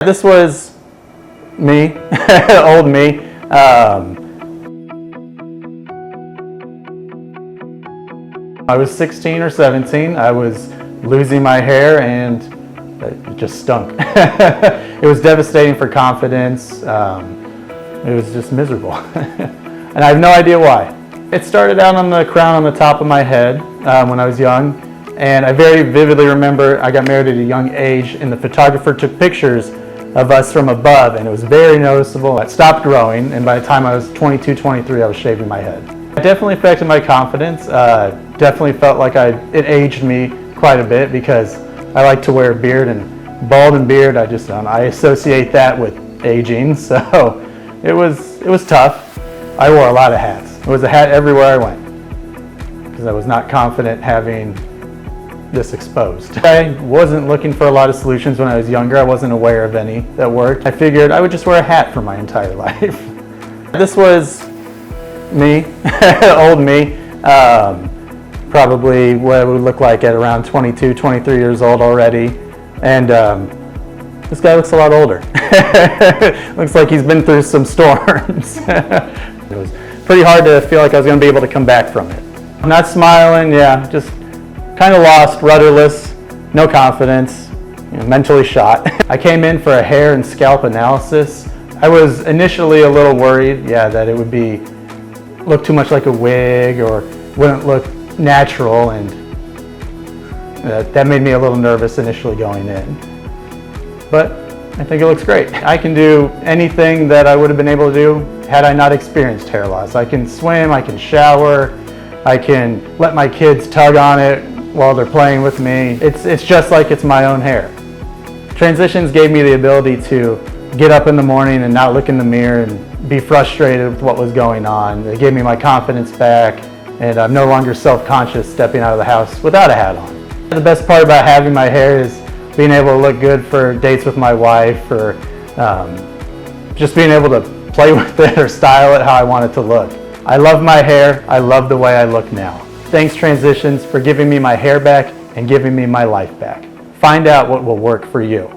This was me, old me. I was 16 or 17. I was losing my hair and it just stunk. It was devastating for confidence. It was just miserable. And I have no idea why. It started out on the crown on the top of my head when I was young. And I very vividly remember I got married at a young age and the photographer took pictures of us from above and it was very noticeable. It stopped growing and by the time I was 22, 23 I was shaving my head. It definitely affected my confidence. Definitely felt like it aged me quite a bit because I like to wear a beard and bald and beard I associate that with aging, so it was tough. I wore a lot of hats. It was a hat everywhere I went because I was not confident having this exposed. I wasn't looking for a lot of solutions when I was younger. I wasn't aware of any that worked. I figured I would just wear a hat for my entire life. This was me, old me, probably what it would look like at around 22, 23 years old already. And this guy looks a lot older. Looks like he's been through some storms. It was pretty hard to feel like I was going to be able to come back from it. Not smiling, yeah, just kind of lost, rudderless, no confidence, mentally shot. I came in for a hair and scalp analysis. I was initially a little worried, that it would look too much like a wig or wouldn't look natural, and that made me a little nervous initially going in. But I think it looks great. I can do anything that I would have been able to do had I not experienced hair loss. I can swim, I can shower, I can let my kids tug on it while they're playing with me. It's just like it's my own hair. Transitions gave me the ability to get up in the morning and not look in the mirror and be frustrated with what was going on. It gave me my confidence back, and I'm no longer self-conscious stepping out of the house without a hat on. The best part about having my hair is being able to look good for dates with my wife, or just being able to play with it or style it how I want it to look. I love my hair. I love the way I look now. Thanks Transitions for giving me my hair back and giving me my life back. Find out what will work for you.